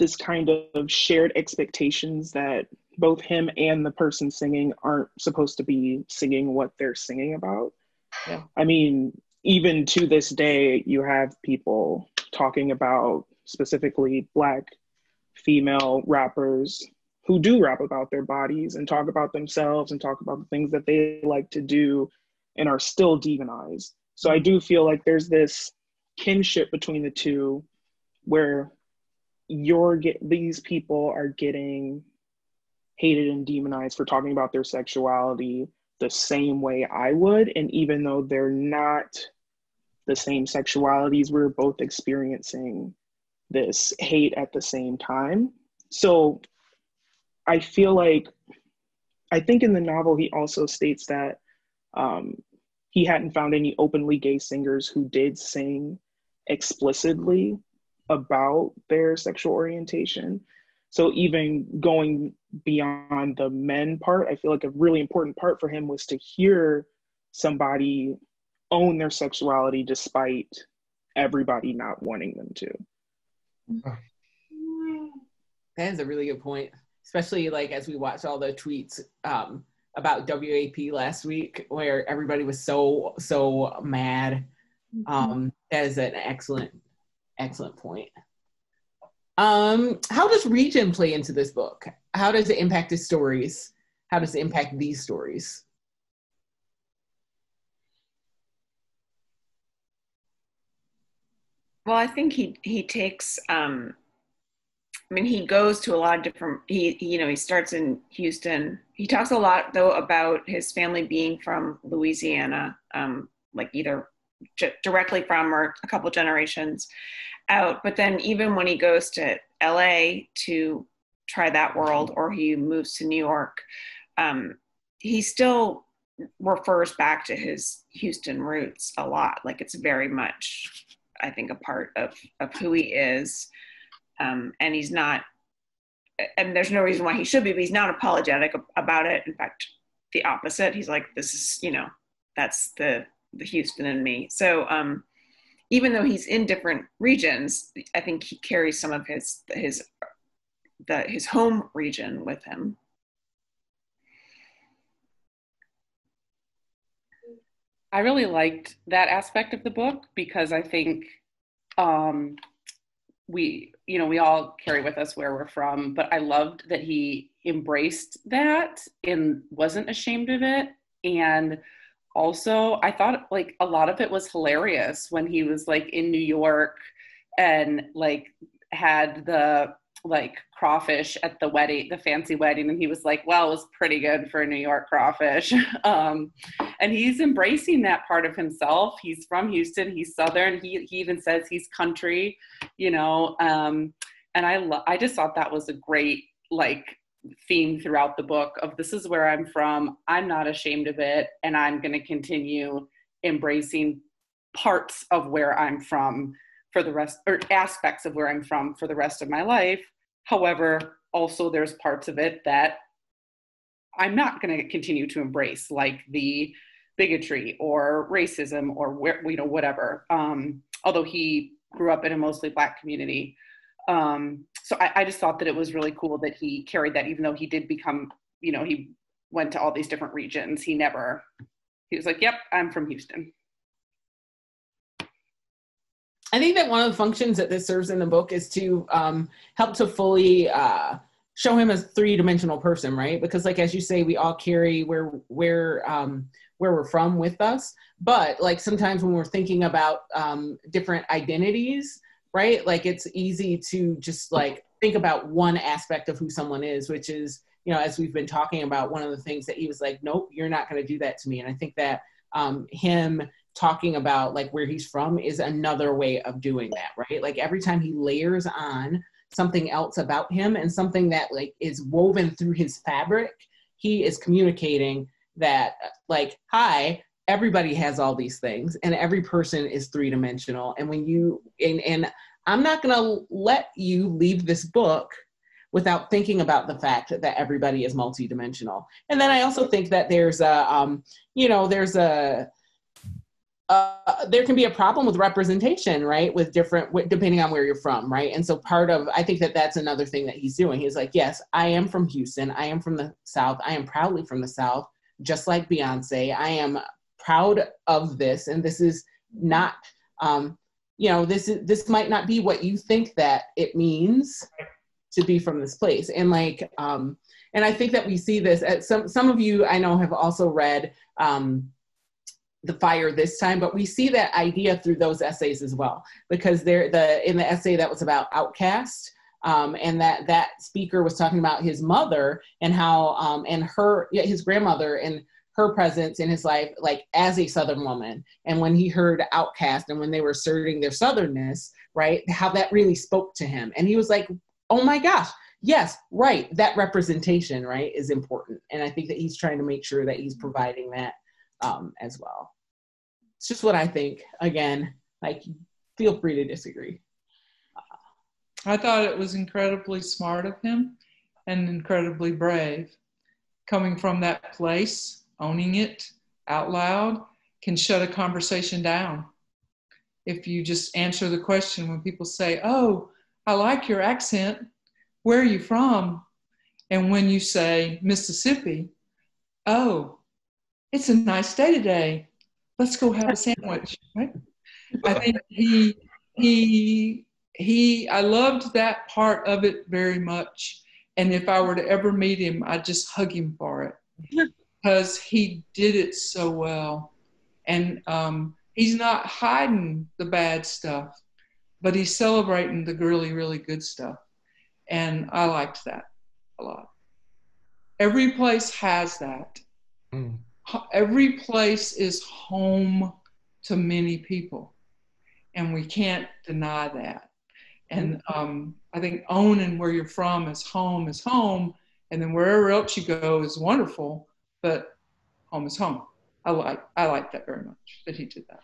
this kind of shared expectations that both him and the person singing aren't supposed to be singing what they're singing about. Yeah. I mean, even to this day, you have people talking about specifically Black female rappers who do rap about their bodies and talk about themselves and talk about the things that they like to do and are still demonized. So I do feel like there's this kinship between the two where these people are getting hated and demonized for talking about their sexuality the same way I would. And even though they're not the same sexualities, we're both experiencing this hate at the same time. So I feel like, I think in the novel, he also states that he hadn't found any openly gay singers who did sing explicitly about their sexual orientation. So even going beyond the men part, I feel like a really important part for him was to hear somebody own their sexuality despite everybody not wanting them to. That is a really good point, especially like as we watched all the tweets about WAP last week, where everybody was so mad. That is an excellent point. How does region play into this book? How does it impact his stories? How does it impact these stories? Well, I think he takes, he goes to a lot of different, he starts in Houston. He talks a lot though about his family being from Louisiana, like either directly from or a couple generations out. But then even when he goes to LA to try that world, or he moves to New York, he still refers back to his Houston roots a lot. Like it's very much, I think, a part of who he is. And he's not, and there's no reason why he should be, but he's not apologetic about it. In fact, the opposite. He's like, this is, that's the Houston in me. So even though he's in different regions, I think he carries some of his home region with him. I really liked that aspect of the book because I think we all carry with us where we're from, but I loved that he embraced that and wasn't ashamed of it. And also I thought like a lot of it was hilarious when he was like in New York and like had the like crawfish at the wedding, the fancy wedding. And he was like, well, it was pretty good for a New York crawfish. And he's embracing that part of himself. He's from Houston, he's Southern. He even says he's country, and I just thought that was a great like theme throughout the book of this is where I'm from. I'm not ashamed of it. And I'm going to continue embracing parts of where I'm from for the rest, or aspects of where I'm from for the rest of my life. However, also there's parts of it that I'm not going to continue to embrace, like the bigotry or racism or whatever. Although he grew up in a mostly Black community. So I just thought that it was really cool that he carried that, even though he did become, he went to all these different regions. He was like, yep, I'm from Houston. I think that one of the functions that this serves in the book is to help to fully show him as a three-dimensional person, right? Because like, as you say, we all carry where we're from with us. But like sometimes when we're thinking about different identities, right? Like it's easy to just like think about one aspect of who someone is, which is, as we've been talking about, one of the things that he was like, nope, you're not going to do that to me. And I think that him talking about like where he's from is another way of doing that, right? Like every time he layers on something else about him and something that like is woven through his fabric, he is communicating that like, hi, everybody has all these things and every person is three-dimensional. And when you, and I'm not going to let you leave this book without thinking about the fact that everybody is multidimensional. And then I also think that there's there can be a problem with representation, right? With depending on where you're from, right? And so I think that that's another thing that he's doing. He's like, yes, I am from Houston. I am from the South. I am proudly from the South, just like Beyonce. I am proud of this. And this is not, this might not be what you think that it means to be from this place. And like, and I think that we see this at some of you I know have also read, The Fire This Time, but we see that idea through those essays as well, because in the essay that was about Outcast, and that speaker was talking about his mother and how his grandmother and her presence in his life, like as a Southern woman, and when he heard Outcast and when they were asserting their Southernness, right, how that really spoke to him, and he was like, oh my gosh, yes, right, that representation, right, is important, and I think that he's trying to make sure that he's providing that as well. It's just what I think. Again, like, feel free to disagree. I thought it was incredibly smart of him and incredibly brave. Coming from that place, owning it out loud can shut a conversation down. If you just answer the question when people say, oh, I like your accent, where are you from? And when you say Mississippi, oh, it's a nice day today. Let's go have a sandwich, right? I think I loved that part of it very much. And if I were to ever meet him, I'd just hug him for it because he did it so well. And he's not hiding the bad stuff, but he's celebrating the really, really good stuff. And I liked that a lot. Every place has that. Mm. Every place is home to many people, and we can't deny that. And I think owning where you're from is home, and then wherever else you go is wonderful, but home is home. I like that very much, that he did that.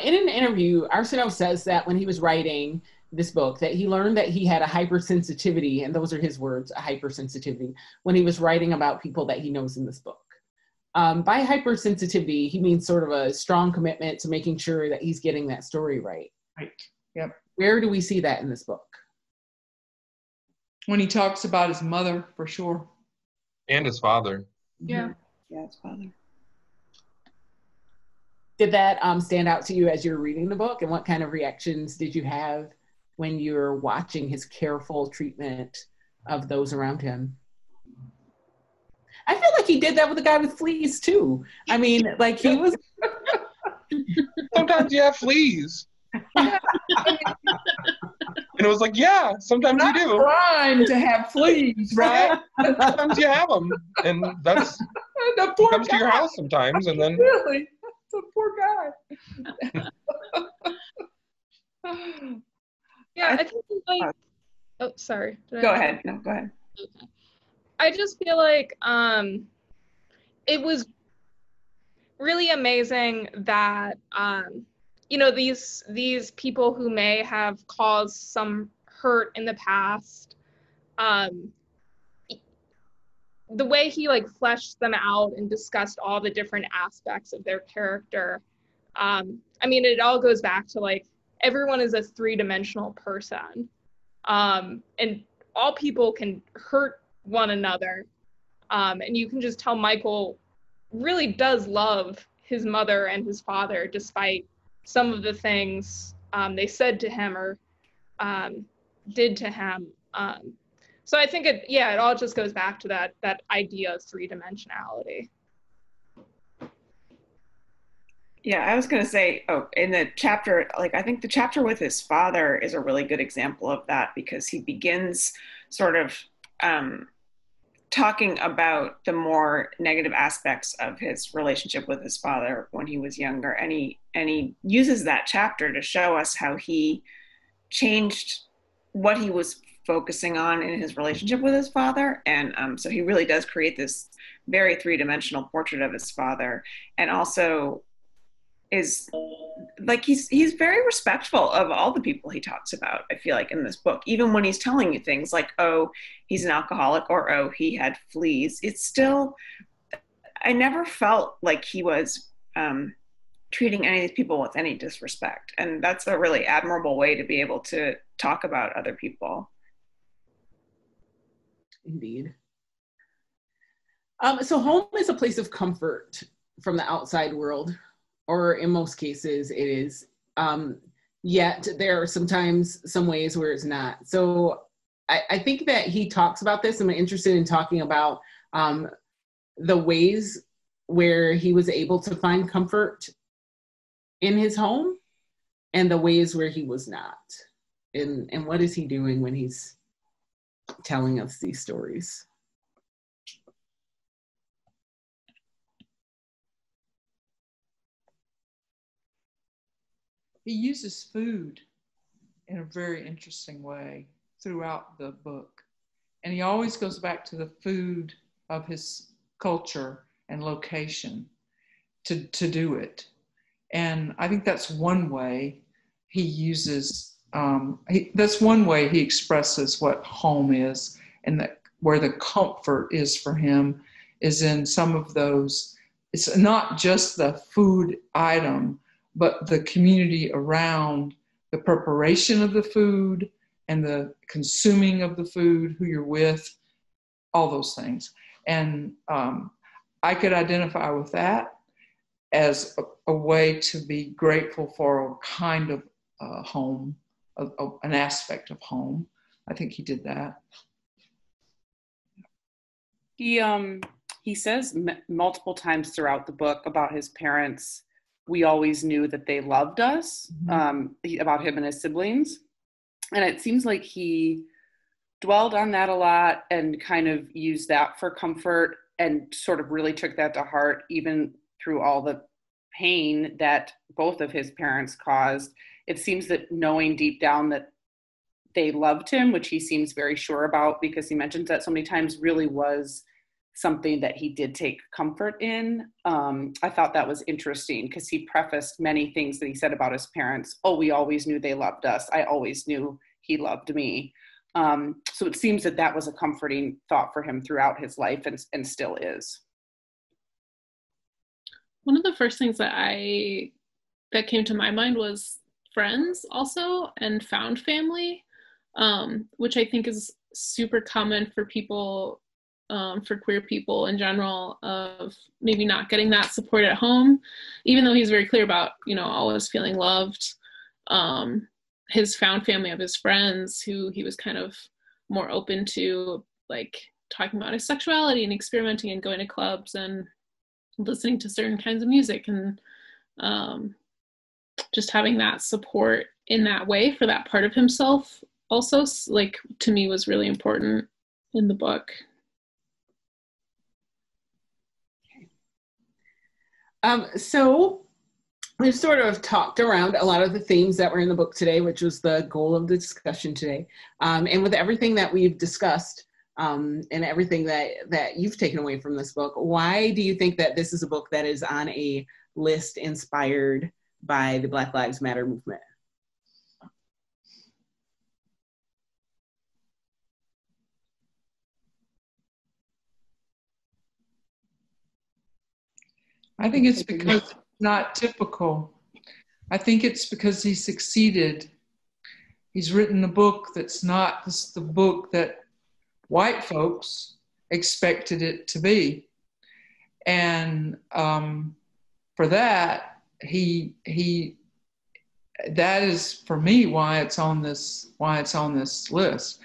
In an interview, Arceneaux says that when he was writing this book, that he learned that he had a hypersensitivity, and those are his words, a hypersensitivity, when he was writing about people that he knows in this book. By hypersensitivity, he means sort of a strong commitment to making sure that he's getting that story right. Right. Yep. Where do we see that in this book? When he talks about his mother, for sure. And his father. Yeah. Yeah, his father. Did that stand out to you as you were reading the book? And what kind of reactions did you have when you were watching his careful treatment of those around him? I feel like he did that with the guy with fleas too. I mean, like he was. Sometimes you have fleas. And it was like, yeah, sometimes you do. Crime to have fleas, right? Sometimes you have them, and that's he comes to your house sometimes, and then really, that's a poor guy. Yeah, I think like. Oh, sorry. Go ahead. No, go ahead. Okay. I just feel like it was really amazing that these people who may have caused some hurt in the past, the way he like fleshed them out and discussed all the different aspects of their character. I mean, it all goes back to like everyone is a three-dimensional person, and all people can hurt one another, and you can just tell Michael really does love his mother and his father despite some of the things they said to him or did to him. So I think it all just goes back to that idea of three-dimensionality. Yeah, I was going to say, in the chapter, like I think the chapter with his father is a really good example of that, because he begins sort of talking about the more negative aspects of his relationship with his father when he was younger, and he uses that chapter to show us how he changed what he was focusing on in his relationship with his father, and so he really does create this very three-dimensional portrait of his father, and also is like he's very respectful of all the people he talks about, I feel like, in this book. Even when he's telling you things like, oh, he's an alcoholic, or oh, he had fleas, it's still, I never felt like he was treating any of these people with any disrespect. And that's a really admirable way to be able to talk about other people. Indeed. So home is a place of comfort from the outside world, or in most cases it is. Yet there are sometimes some ways where it's not. So I think that he talks about this. I'm interested in talking about the ways where he was able to find comfort in his home and the ways where he was not. And what is he doing when he's telling us these stories? He uses food in a very interesting way throughout the book. And he always goes back to the food of his culture and location to do it. And I think that's one way he uses, that's one way he expresses what home is, and that where the comfort is for him is in some of those. It's not just the food item, but the community around the preparation of the food and the consuming of the food, who you're with, all those things. And I could identify with that as a way to be grateful for a kind of home, an aspect of home. I think he did that. He says multiple times throughout the book about his parents, we always knew that they loved us, about him and his siblings. And it seems like he dwelled on that a lot and kind of used that for comfort and sort of really took that to heart, even through all the pain that both of his parents caused. It seems that knowing deep down that they loved him, which he seems very sure about because he mentions that so many times, really was something that he did take comfort in. I thought that was interesting because he prefaced many things that he said about his parents. Oh, we always knew they loved us. I always knew he loved me. So it seems that that was a comforting thought for him throughout his life and still is. One of the first things that came to my mind was friends also, and found family, which I think is super common for people, for queer people in general, of maybe not getting that support at home, even though he's very clear about, always feeling loved. His found family of his friends, who he was kind of more open to, like talking about his sexuality and experimenting and going to clubs and listening to certain kinds of music, and just having that support in that way for that part of himself also, like, to me, was really important in the book. So we've sort of talked around a lot of the themes that were in the book today, which was the goal of the discussion today. And with everything that we've discussed and everything that you've taken away from this book, why do you think that this is a book that is on a list inspired by the Black Lives Matter movement? I think it's because it's not typical. I think it's because he succeeded. He's written a book that's not the book that white folks expected it to be. And for that, that is for me why it's on this list,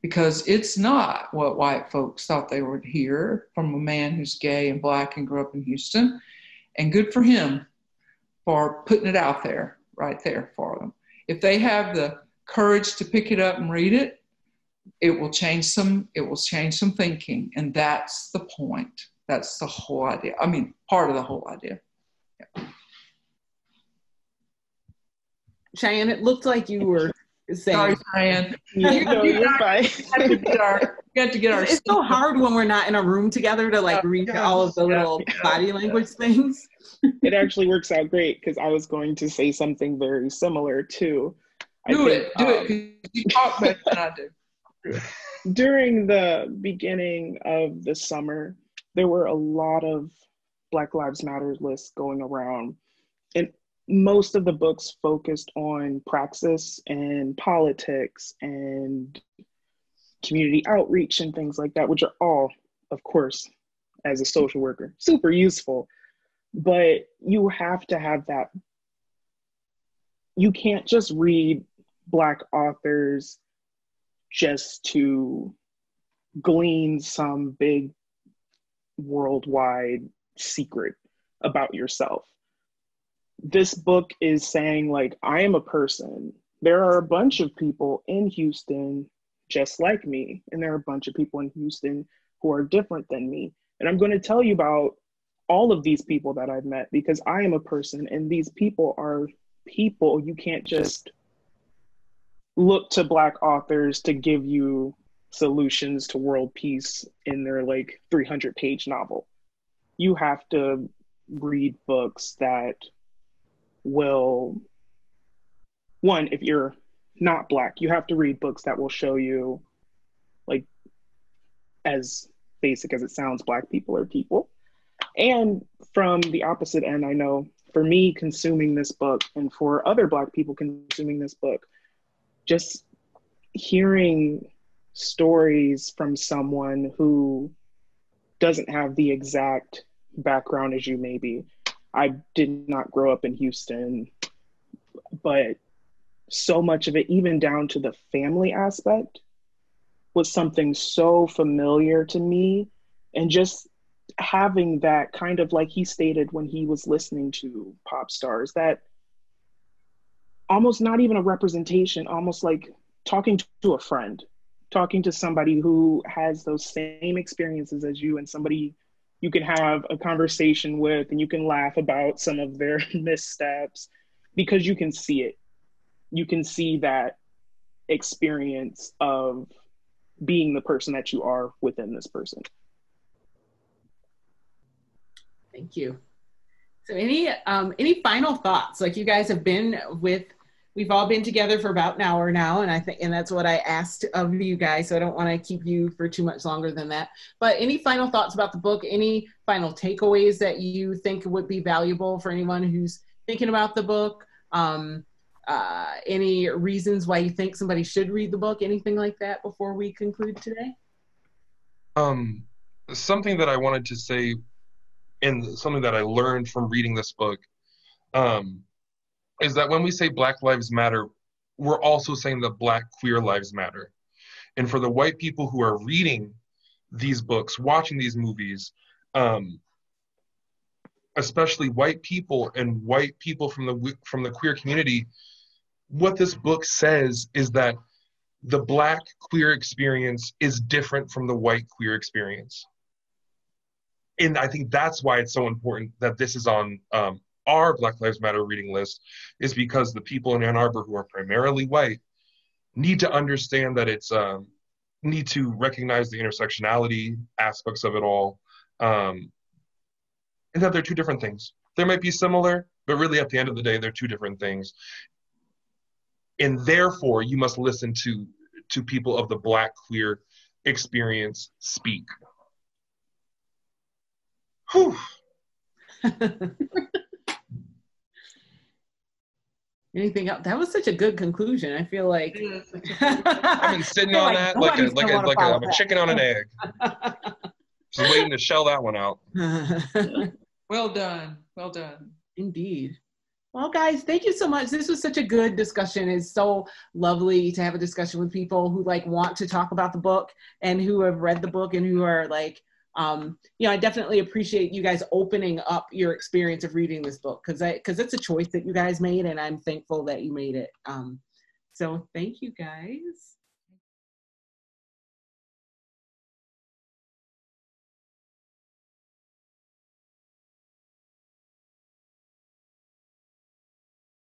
because it's not what white folks thought they would hear from a man who's gay and Black and grew up in Houston. And good for him for putting it out there, right there for them. If they have the courage to pick it up and read it, it will change some thinking. And that's the point. That's the whole idea. I mean, part of the whole idea. Yeah. Cheyenne, it looked like you were saying. Sorry, Cheyenne. No, you're fine. Had to get our got to get our. It's so hard when we're not in a room together to like read all of the little body language things. It actually works out great because I was going to say something very similar too. Do it, 'cause you talk better than I do. Do it. During the beginning of the summer, there were a lot of Black Lives Matter lists going around, and most of the books focused on praxis and politics and community outreach and things like that, which are all, of course, as a social worker, super useful. But you have to have that. You can't just read Black authors just to glean some big worldwide secret about yourself. This book is saying, like, I am a person. There are a bunch of people in Houston just like me, and there are a bunch of people in Houston who are different than me. And I'm going to tell you about all of these people that I've met because I am a person, and these people are people. You can't just look to Black authors to give you solutions to world peace in their like 300-page novel. You have to read books that will, one, if you're not Black, you have to read books that will show you, like, as basic as it sounds, Black people are people. And from the opposite end, I know for me consuming this book and for other Black people consuming this book, just hearing stories from someone who doesn't have the exact background as you maybe. I did not grow up in Houston, but so much of it, even down to the family aspect, was something so familiar to me. And just having that kind of, like he stated when he was listening to pop stars, that almost not even a representation, almost like talking to a friend, talking to somebody who has those same experiences as you, and somebody you can have a conversation with and you can laugh about some of their missteps because you can see it. You can see that experience of being the person that you are within this person. Thank you. So any final thoughts? Like, you guys have been with, we've all been together for about an hour now, and I think, and that's what I asked of you guys, so I don't want to keep you for too much longer than that. But any final thoughts about the book? Any final takeaways that you think would be valuable for anyone who's thinking about the book? Any reasons why you think somebody should read the book? Anything like that before we conclude today? Something that I wanted to say, and something that I learned from reading this book, is that when we say Black Lives Matter, we're also saying that Black queer lives matter. And for the white people who are reading these books, watching these movies, especially white people and white people from the queer community, what this book says is that the Black queer experience is different from the white queer experience. And I think that's why it's so important that this is on our Black Lives Matter reading list, is because the people in Ann Arbor who are primarily white need to understand that it's, need to recognize the intersectionality aspects of it all, and that they're two different things. They might be similar, but really at the end of the day, they're two different things. And therefore, you must listen to people of the Black queer experience speak. Whew. Anything else? That was such a good conclusion. I feel like I've been sitting on that like a chicken on an egg. Just waiting to shell that one out. Well done. Well done. Indeed. Well, guys, thank you so much. This was such a good discussion. It's so lovely to have a discussion with people who like want to talk about the book and who have read the book and who are like, I definitely appreciate you guys opening up your experience of reading this book, because it's a choice that you guys made, and I'm thankful that you made it. So thank you, guys.